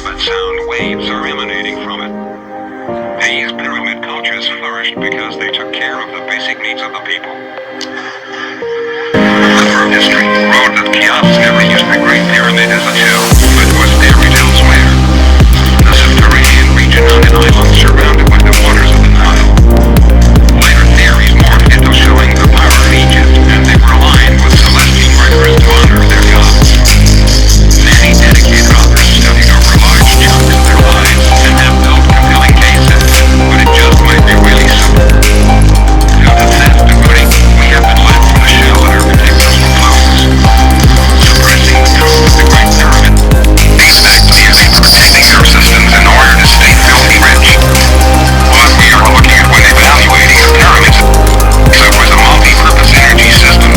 but sound waves are emanating from it. These pyramid cultures flourished because they took care of the basic needs of the people. Confirmed history wrote that Cheops never used the Great Pyramid as a tomb, but was buried elsewhere. The subterranean region on an island surrounded by the waters of the Nile. Later theories morphed into showing the power of Egypt, and they were aligned with celestial rigors to honor their gods. Many dedicated authors studied over large chunks of their lives and have built compelling cases, but it just might be really simple. Due to theft and looting, we have been led from the shell and our architectural flowers. Suppressing the truth of the Great Pyramid dates back to the use of protecting their systems in order to stay filthy rich. What we are looking at when evaluating the pyramids, so it was a multi-purpose energy system.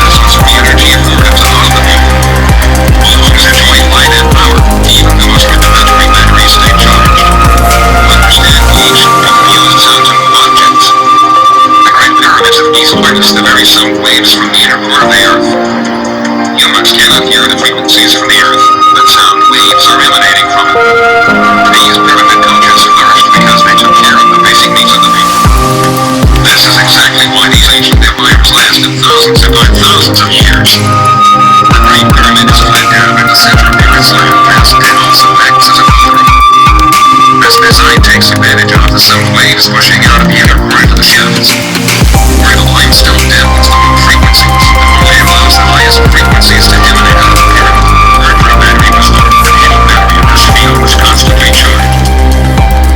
This was the energy afforded to those that essentially light and power, even the most rudimentary batteries stay charged. To understand each, people use sounds and objects. The Great Pyramids of Giza harness the very sound waves from the inner core of the Earth. Humans cannot hear the frequencies from the Earth, but sound waves are emanating from it. These pyramid cultures flourished because they took care of the basic needs of the people. This is exactly why these ancient empires lasted thousands if not thousands of years. The Great Pyramid is flat down at the center of the Earth's landmass and also acts as a cooling. This design takes advantage of the sound waves pushing out of the inner core into the shafts, where the limestone dampens the low frequencies and only allows the highest frequencies to emanate out of the pyramid. Mercury battery was loaded with any battery in this field was constantly charged.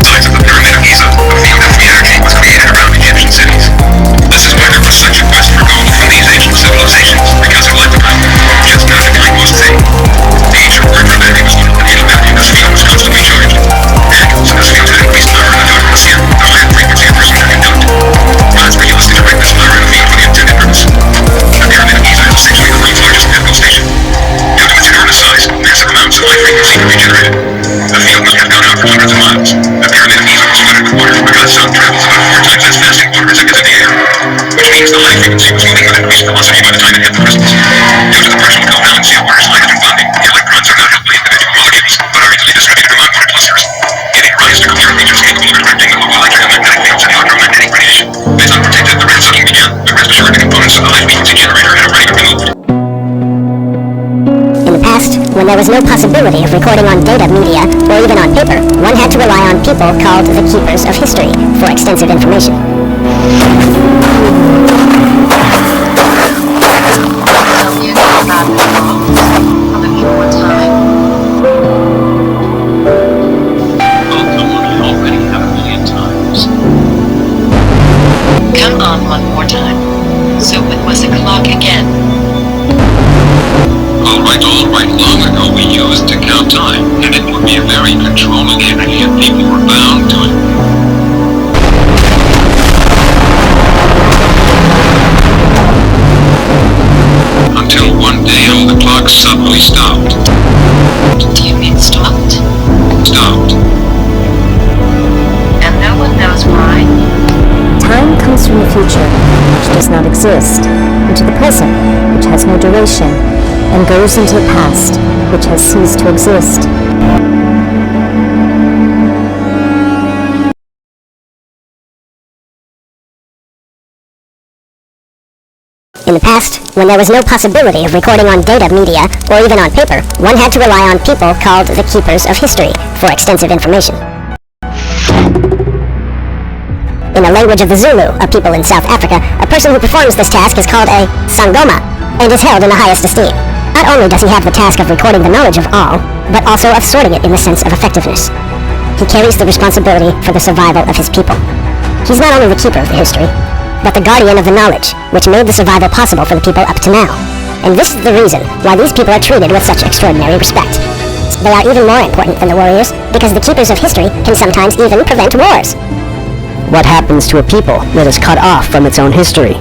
Sides of the Pyramid of Giza, a field of energy was created around Egyptian cities. This is why there was such a quest for gold from these ancient civilizations, because it led to power, just not to find most things. The ancient mercury battery was loaded with any battery in this field was constantly charged. So this field had increased power in the atmosphere, the higher frequency of person can conduct. Gods were used to direct this power in the field for the intended purpose. The Pyramid of Giza is essentially the world's largest chemical station. Due to its enormous size, massive amounts of high frequency can be generated. The field must have gone out for hundreds of miles. The Pyramid of Giza was flooded with water because sound travels about 4 times as fast in water as it gets in the air, which means the high frequency was moving with increased velocity by the time it hit the crystals. Due to the partial covalency of water's hydrogen bonding, the electrons are not held by individual molecules, but are easily distributed among water clusters, giving rise to coherent regions capable of attracting the low electromagnetic fields and the electromagnetic radiation. As unprotected, the red sucking began. The rest assured the components of the high frequency generator had already been removed. In the past, when there was no possibility of recording on data media or even on paper, one had to rely on people called the keepers of history for extensive information. Come on one more time. So it was the clock again. Alright, long ago we used to count time, and it would be a very controlling energy and people were bound to it. Until one day all the clocks suddenly stopped. Do you mean stopped? Stopped. And no one knows why? Time comes from the future, which does not exist, into the present, which has no duration, and goes into the past, which has ceased to exist. In the past, when there was no possibility of recording on data media or even on paper, one had to rely on people called the keepers of history for extensive information. In the language of the Zulu, a people in South Africa, a person who performs this task is called a sangoma and is held in the highest esteem. Not only does he have the task of recording the knowledge of all, but also of sorting it in the sense of effectiveness. He carries the responsibility for the survival of his people. He's not only the keeper of the history, but the guardian of the knowledge, which made the survival possible for the people up to now. And this is the reason why these people are treated with such extraordinary respect. They are even more important than the warriors, because the keepers of history can sometimes even prevent wars. What happens to a people that is cut off from its own history?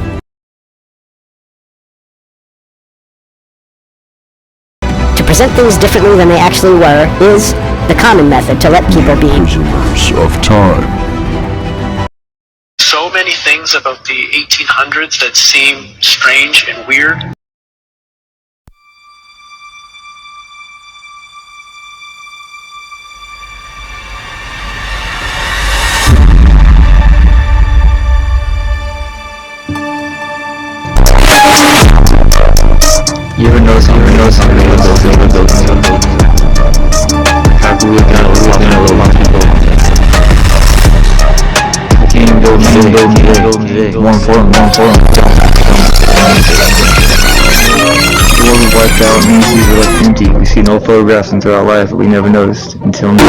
To present things differently than they actually were is the common method to let people be prisoners of time. So many things about the 1800s that seem strange and weird. know something about those how can we get a little more people? We can't build today. More important. The world was wiped out, many cities were left empty. We see no photographs into our life that we never noticed until now.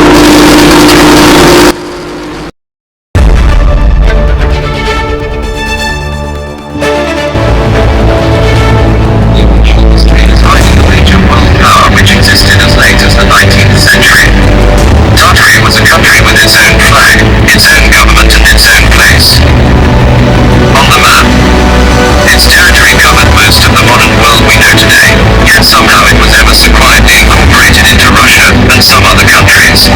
Which existed as late as the 19th century. Tartary was a country with its own flag, its own government and its own place. On the map, its territory covered most of the modern world we know today, yet somehow it was ever so quietly incorporated into Russia and some other countries.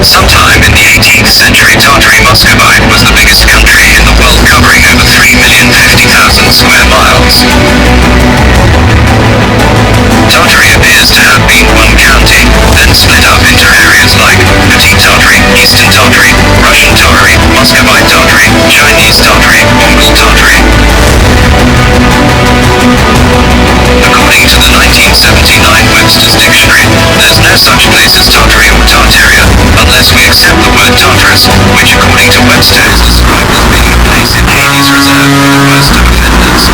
Sometime in the 18th century, Tartary Muscovite was the biggest country in the world, covering over 3,050,000 square miles. Tartary appears to have been one county, then split up into areas like Petit Tartary, Eastern Tartary, Russian Tartary, Muscovite Tartary, Chinese Tartary, Mongol Tartary. According to the 1979 Webster's Dictionary, there's no such place as Tartary or Tartaria, unless we accept the word Tartarus, which according to Webster is described as being a place in Hades reserved for the worst of offenders.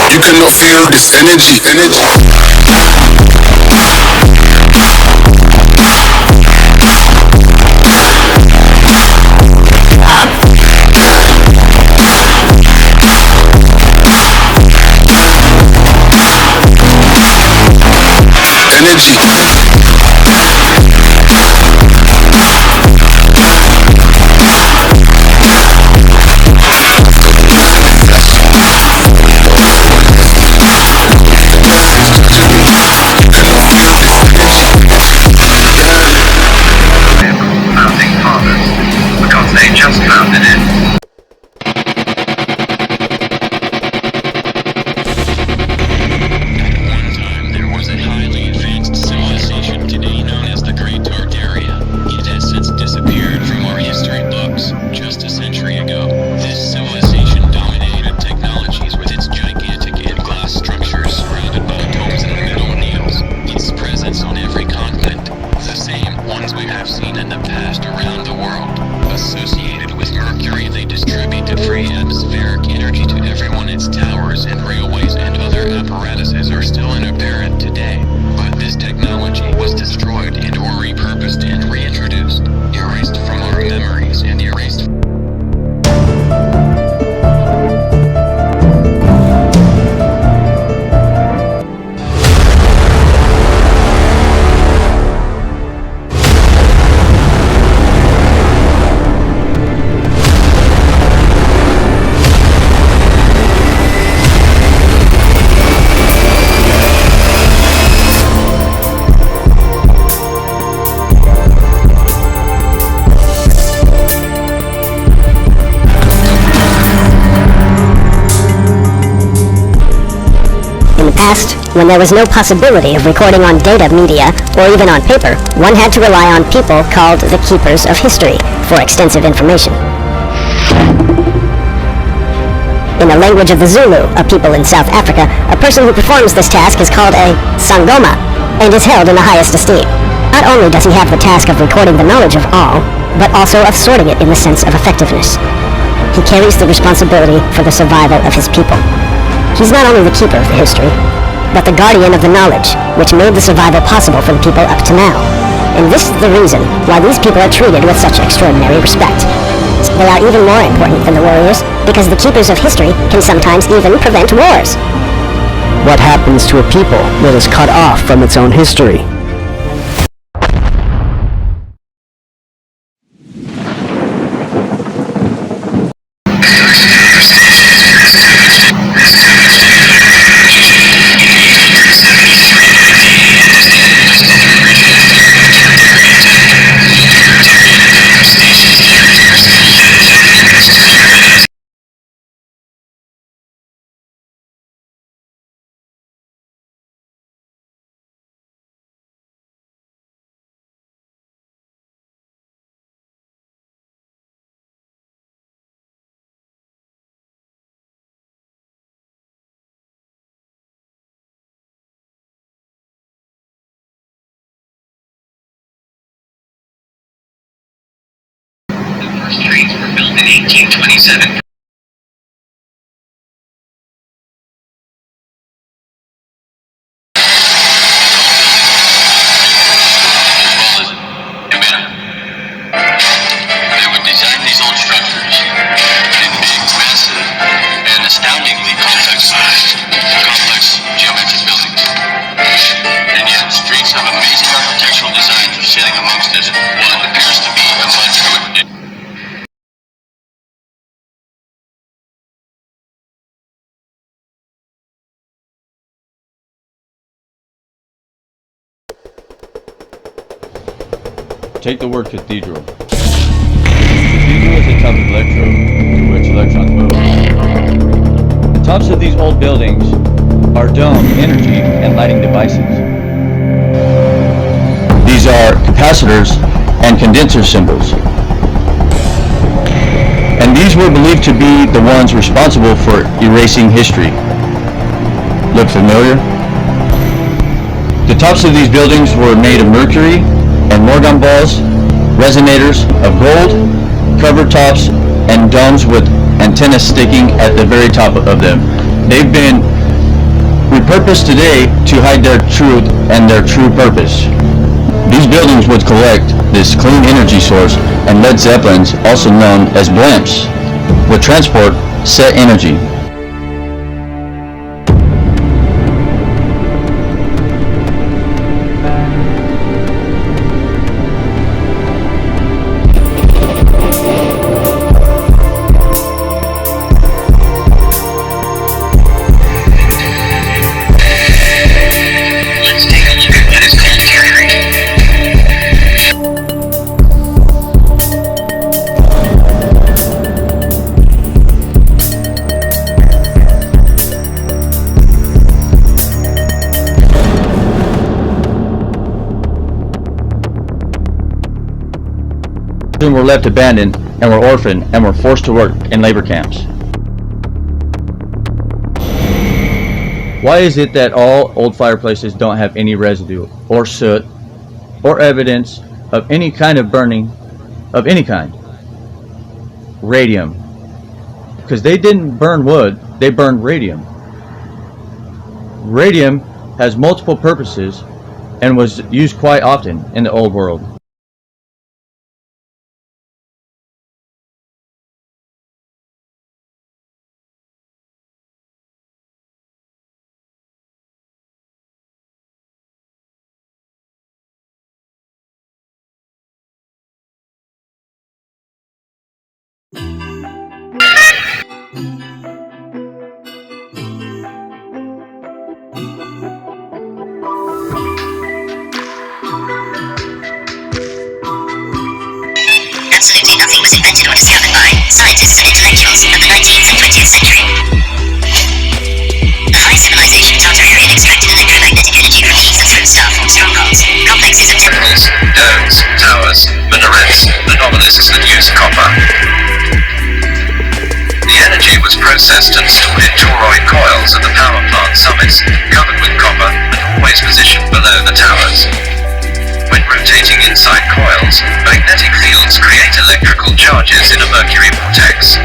You cannot feel this energy. They just founded it. At one time, there was a highly advanced civilization today known as the Great Tartaria. It has since disappeared from our history books. Just a century ago, this civilization dominated technologies with its gigantic glass structures surrounded by domes in the middle and needles. Its presence on every continent, the same ones we have seen in the past around the world. Associated with Mercury, they distributed free atmospheric energy to everyone. Its towers and railways and other apparatuses are still inapparent today. But this technology was destroyed and or repurposed and reintroduced, erased from our memories and erased. When there was no possibility of recording on data media or even on paper, one had to rely on people called the keepers of history for extensive information. In the language of the Zulu, a people in South Africa, a person who performs this task is called a Sangoma and is held in the highest esteem. Not only does he have the task of recording the knowledge of all, but also of sorting it in the sense of effectiveness. He carries the responsibility for the survival of his people. He's not only the keeper of the history, but the guardian of the knowledge which made the survival possible for the people up to now. And this is the reason why these people are treated with such extraordinary respect. They are even more important than the warriors, because the keepers of history can sometimes even prevent wars. What happens to a people that is cut off from its own history? The first trains were built in 1827. They would design these old structures in big, massive, and astoundingly complex geometric buildings. And yet, streaks of amazing architectural designs are sitting amongst us. What appears to be a Mudflood. Take the word cathedral. Cathedral is a type of electrode to which electrons move. The tops of these old buildings are dome, energy, and lighting devices. These are capacitors and condenser symbols. And these were believed to be the ones responsible for erasing history. Look familiar? The tops of these buildings were made of mercury and morgan balls, resonators of gold, cover tops, and domes with antennas sticking at the very top of them. They've been repurposed today to hide their truth and their true purpose. These buildings would collect this clean energy source, and lead zeppelins, also known as blimps, would transport set energy. Let's take a look at what is called tertiary. Children were left abandoned and were orphaned and were forced to work in labor camps. Why is it that all old fireplaces don't have any residue or soot or evidence of any kind of burning of any kind? Radium. Because they didn't burn wood, they burned radium. Radium has multiple purposes and was used quite often in the old world. Absolutely nothing was invented or discovered by scientists and intellectuals of the 19th and 20th century. The high civilization Tartarian extracted electromagnetic energy from heaps of foodstuff, strongholds, complexes of Temples, domes, towers, minarets, and obelisks that used copper. The energy was processed and stored in toroid coils at the power plant summits, covered with copper and always positioned below the towers. When rotating inside coils, magnetic fields create electrical charges in a mercury vortex.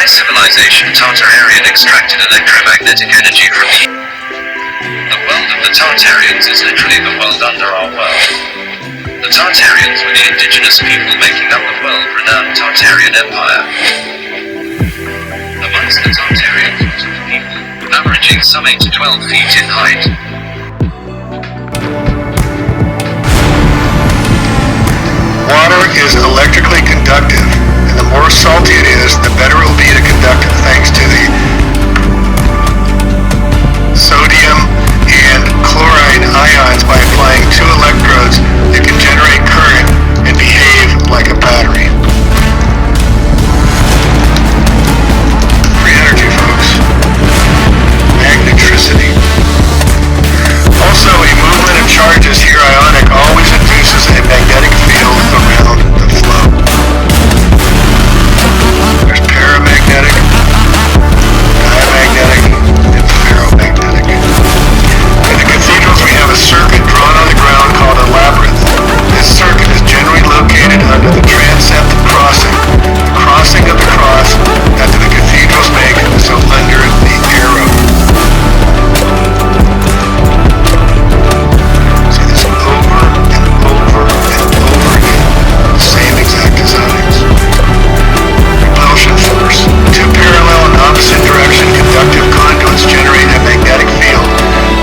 Civilization Tartarian extracted electromagnetic energy from the world of the Tartarians is literally the world under our world. The Tartarians were the indigenous people making up the world-renowned Tartarian Empire. Amongst the Tartarians was a people averaging some 8 to 12 feet in height. Water is electrically conductive, and the more salty it is, the better it will be to conduct thanks to the sodium and chloride ions. By applying 2 electrodes, it can generate current and behave like a battery. Free energy, folks. Magnetricity. Also, a movement of charges here ionic always induces a magnetic field around the flow. There's paramagnetic, diamagnetic, and ferromagnetic. In the cathedrals, we have a circuit drawn on the ground called a labyrinth. This circuit is generally located under the transept crossing, the crossing of the cross that the cathedrals make, so under the arrow. See this over and over and over again, the same exact designs. Repulsion force. 2 parallel and opposite direction conductive conduits generate a magnetic field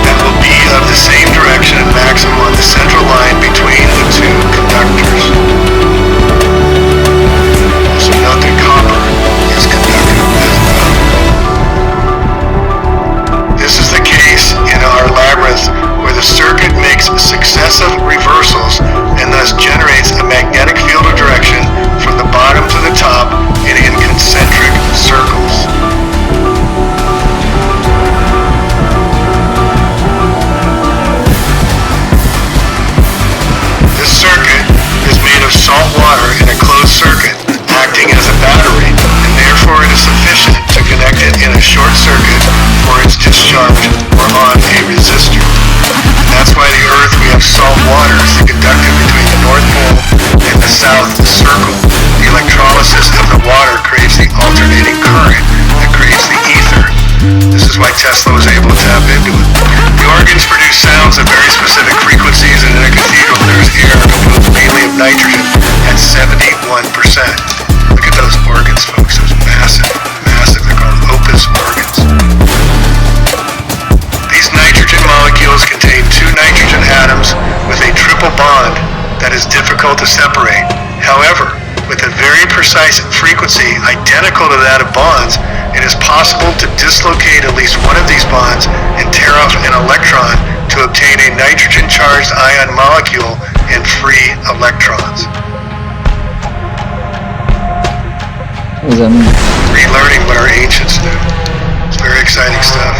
that will be of the same direction and maximum on the central line between the 2 conductors. Also note that copper is conductive as well. This is the case in our labyrinth where the circuit makes successive reversals and thus generates a magnetic field of direction from the bottom to the top and in concentric circles. This circuit is made of salt water in a closed circuit, acting as a battery, and therefore it is sufficient to connect it in a short circuit for its discharge or on a resistor. That's why the Earth, we have salt water as the conductor between the North Pole and the South Circle. The electrolysis of the water creates the alternating current that creates the ether. This is why Tesla was able to tap into it. The organs produce sounds at very specific frequencies, and in a cathedral there's air composed mainly of nitrogen at 71%. Look at those organs, folks. Those massive, massive. They're called opus organs. These nitrogen molecules contain 2 nitrogen atoms with a triple bond that is difficult to separate. However, with a very precise frequency identical to that of bonds, it is possible to dislocate at least one of these bonds and tear off an electron to obtain a nitrogen-charged ion molecule and free electrons. What does that mean? Relearning what our ancients knew. It's very exciting stuff.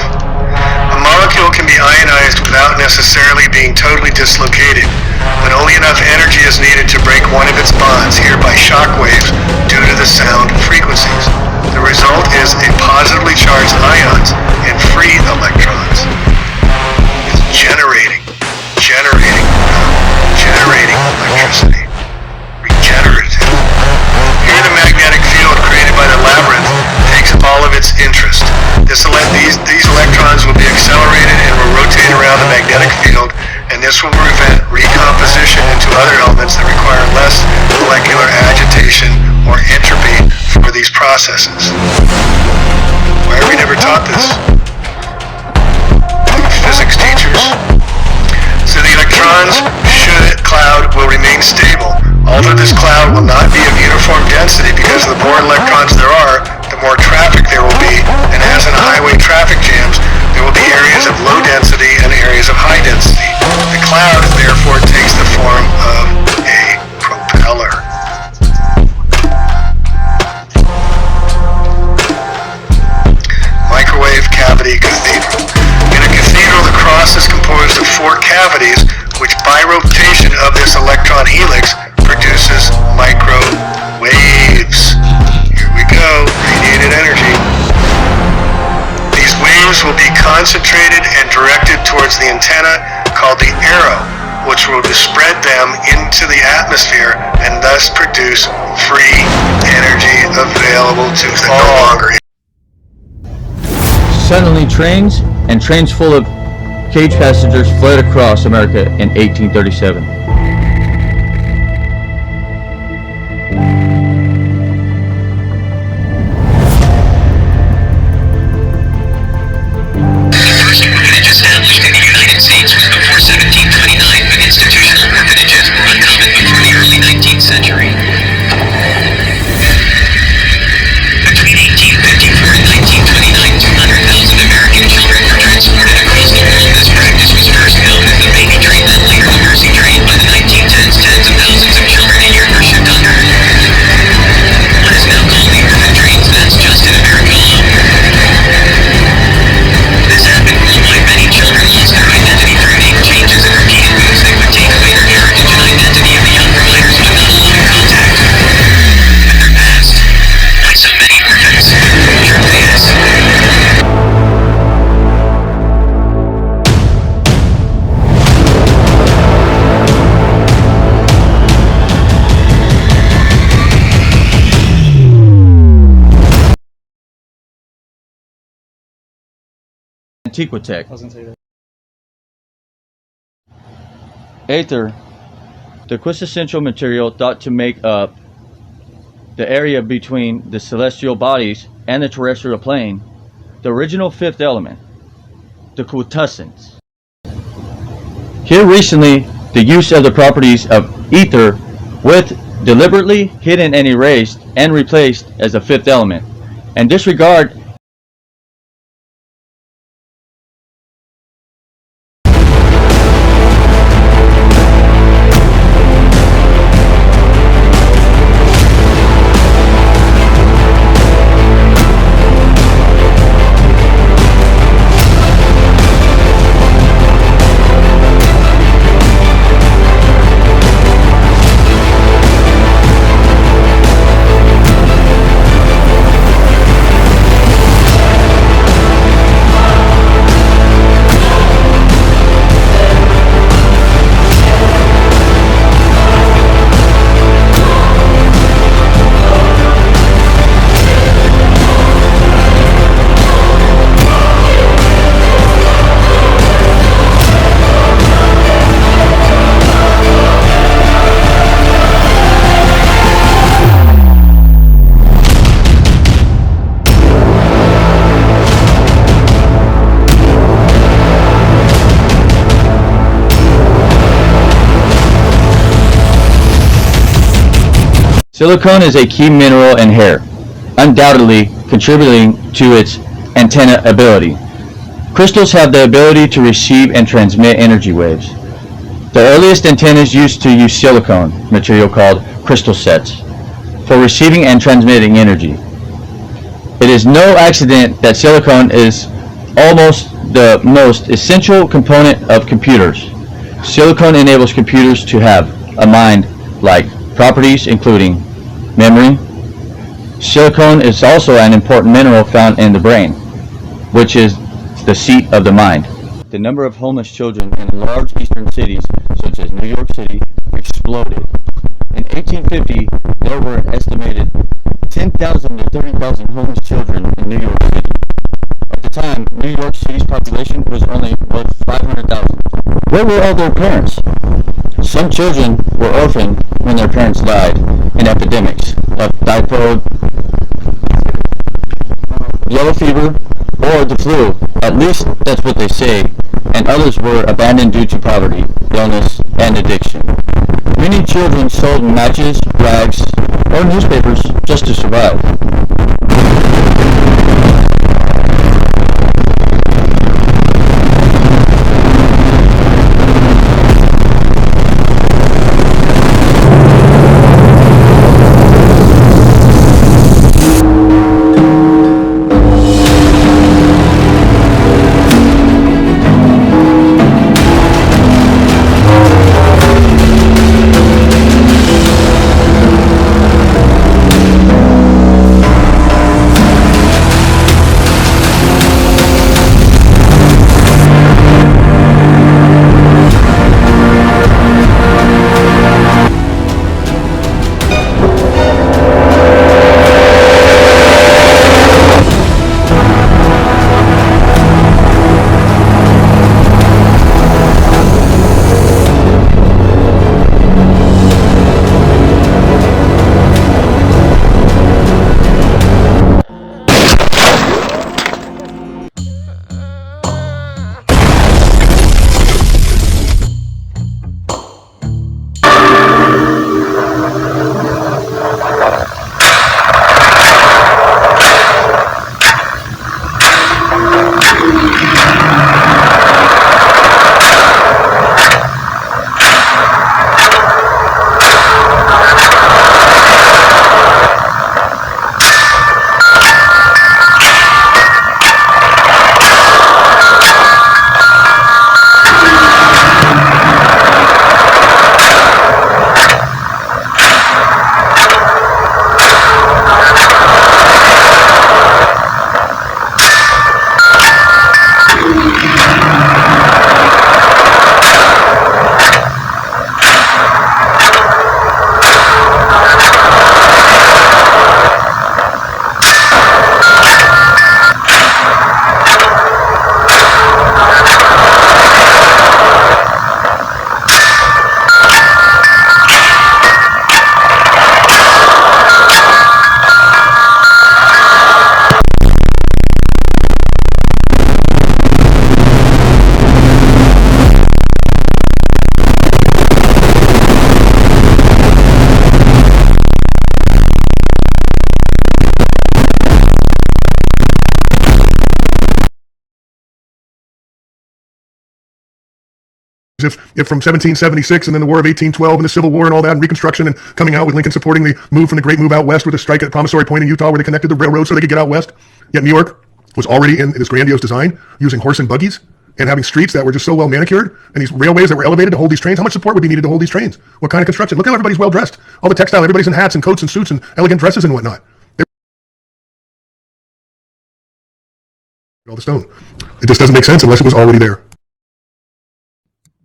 A molecule can be ionized without necessarily being totally dislocated, but only enough energy is needed to break one of its bonds, here by shock waves, due to the sound frequencies. The result is a positively charged ions and free electrons. It's generating electricity. Regenerative. Here the magnetic field created by the labyrinth takes all of its interest. These electrons will be accelerated and will rotate around the magnetic field, and this will prevent recomposition into other elements that require less molecular agitation or entropy for these processes. Why are we never taught this? Physics teachers. So the electrons, should cloud, will remain stable. Although this cloud will not be of uniform density, because the more electrons there are, the more traffic there will be, and as in highway traffic jams, there will be areas of low density and areas of high density. The cloud, therefore, takes the form of a propeller. Microwave cavity cathedral. In a cathedral, the cross this electron helix produces microwaves. Here we go, radiated energy. These waves will be concentrated and directed towards the antenna called the arrow, which will spread them into the atmosphere and thus produce free energy available to all. Suddenly trains and trains full of cage passengers fled across America in 1837. The first orphanage established in the United States was before 1729, but institutional orphanages were uncommon before the early 19th century. Between 1854 and 1929, 200,000 American children were transported across the world. This practice was first known as the baby train, then later the nursing train. By the 1910s, tens of thousands of children a year were shipped on her. What is now called the orphan trains, that's just in America alone. This happened worldwide. Many children lost their identity through name changes and repeated moves that would take away their heritage and identity, and the young providers would not allow contact with their past. Like so many orphans. Truly is. Antiquitech. Aether, the quintessential material thought to make up the area between the celestial bodies and the terrestrial plane, the original fifth element, the quintessence. Here recently, the use of the properties of ether with deliberately hidden and erased and replaced as a fifth element, and disregard silicone is a key mineral in hair, undoubtedly contributing to its antenna ability. Crystals have the ability to receive and transmit energy waves. The earliest antennas used to use silicone material called crystal sets for receiving and transmitting energy. It is no accident that silicone is almost the most essential component of computers. Silicone enables computers to have a mind-like properties including memory. Silicone is also an important mineral found in the brain, which is the seat of the mind. The number of homeless children in large eastern cities such as New York City exploded. In 1850, there were an estimated 10,000 to 30,000 homeless children in New York City. At the time, New York City's population was only 500,000. Where were all their parents? Some children were orphaned when their parents died in epidemics of typhoid, yellow fever, or the flu. At least that's what they say. And others were abandoned due to poverty, illness, and addiction. Many children sold matches, rags, or newspapers just to survive. if from 1776 and then the War of 1812 and the Civil War and all that and Reconstruction and coming out with Lincoln supporting the move from the Great Move out west with a strike at Promissory Point in Utah where they connected the railroad so they could get out west. Yet New York was already in this grandiose design using horse and buggies and having streets that were just so well manicured and these railways that were elevated to hold these trains. How much support would be needed to hold these trains? What kind of construction? Look how everybody's well dressed. All the textile, everybody's in hats and coats and suits and elegant dresses and whatnot. All the stone. It just doesn't make sense unless it was already there.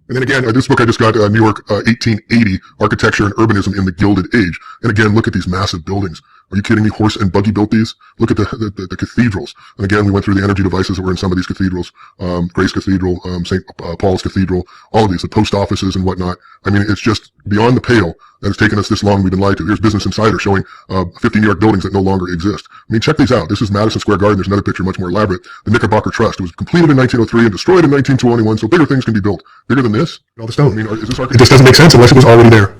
And then again, this book I just got, New York 1880, Architecture and Urbanism in the Gilded Age. And again, look at these massive buildings. Are you kidding me? Horse and buggy built these? Look at the cathedrals. And again, we went through the energy devices that were in some of these cathedrals. Grace Cathedral, St. Paul's Cathedral, all of these, the post offices and whatnot. I mean, it's just beyond the pale that it's taken us this long. We've been lied to. Here's Business Insider showing 50 New York buildings that no longer exist. I mean, check these out. This is Madison Square Garden. There's another picture much more elaborate. The Knickerbocker Trust. It was completed in 1903 and destroyed in 1921, so bigger things can be built. Bigger than this? All the stone. I mean, is this it just doesn't make sense unless it was already there.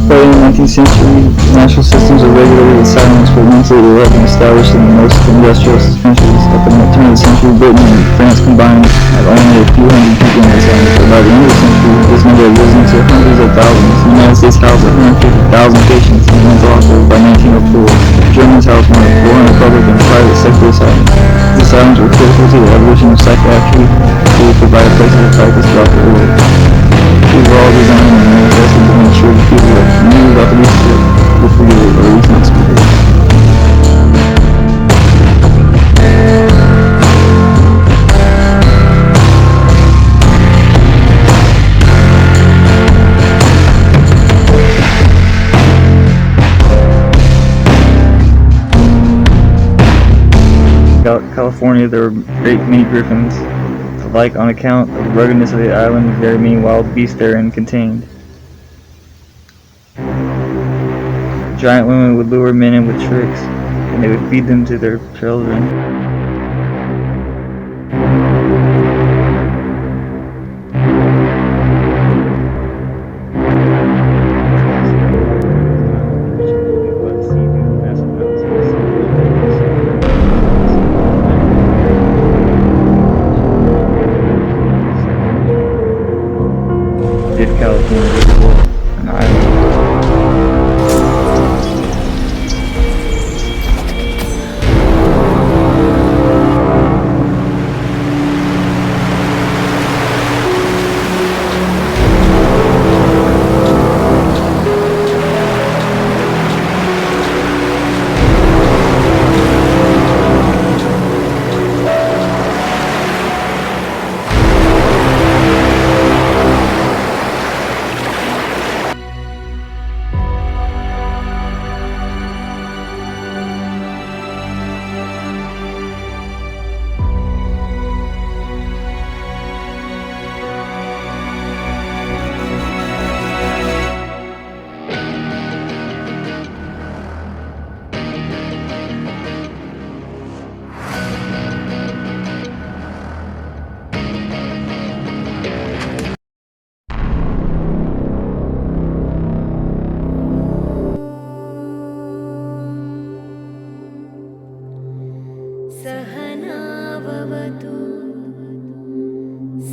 By the 19th century, national systems are regulated and silenced, but mentally they have been established in the most industrial countries. At the turn of the century, Britain and France combined had only a few hundred people in this island, but by the end of the century, this number had risen to hundreds of thousands. The United States housed 150,000 patients in mental hospital by 1904. Germans housed more than 400 public and private sector asylums. These asylums were critical to the evolution of psychiatry. They provided places of practice throughout the world. These were all designed and manifested to make sure that people that knew about the research would forget it or at least not speak it. California, there were great many griffins, alike on account of the ruggedness of the island and very many wild beasts therein contained. Giant women would lure men in with tricks, and they would feed them to their children. Did California an island? सहनाववतु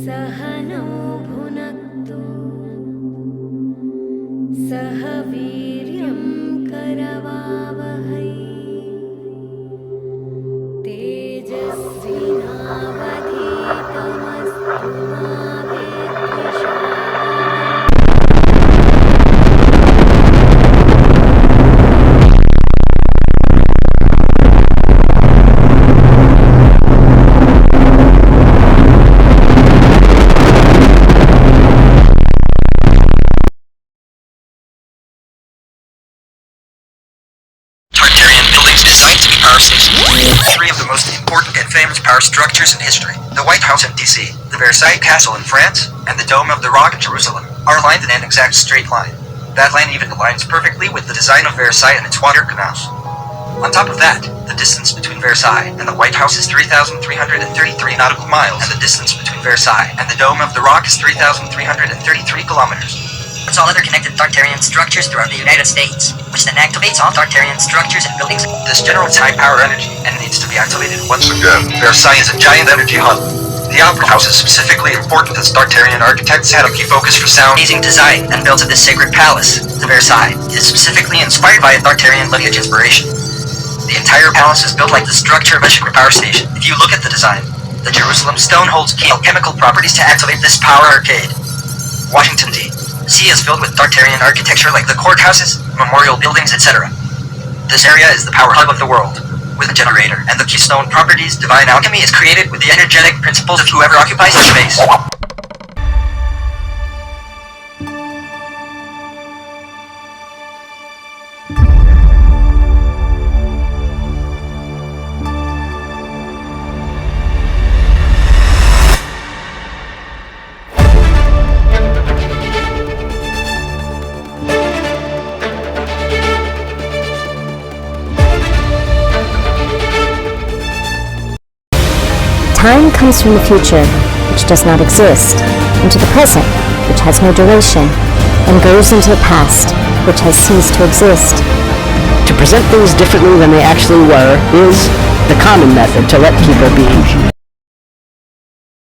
सहनौ भुनक्तु सह वीर्यं करवावहै तेजस्विनावधीतमस्तु मा विद्विषावहै। Three of the most important and famous power structures in history, the White House in DC, the Versailles Castle in France, and the Dome of the Rock in Jerusalem, are aligned in an exact straight line. That line even aligns perfectly with the design of Versailles and its water canals. On top of that, the distance between Versailles and the White House is 3,333 nautical miles, and the distance between Versailles and the Dome of the Rock is 3,333 kilometers. It's all other connected Tartarian structures throughout the United States, which then activates all Tartarian structures and buildings. This generates high power energy and needs to be activated once again. Versailles is a giant energy hub. The Opera House is specifically important as Tartarian architects had a key focus for sound. Amazing design and built of this sacred palace, the Versailles, is specifically inspired by a Tartarian lineage inspiration. The entire palace is built like the structure of a secret power station. If you look at the design, the Jerusalem stone holds key chemical properties to activate this power arcade. Washington, D.C. is filled with Tartarian architecture like the courthouses, memorial buildings, etc. This area is the power hub of the world. With a generator and the keystone properties, divine alchemy is created with the energetic principles of whoever occupies the space. Time comes from the future, which does not exist, into the present, which has no duration, and goes into the past, which has ceased to exist. To present things differently than they actually were is the common method to let people be.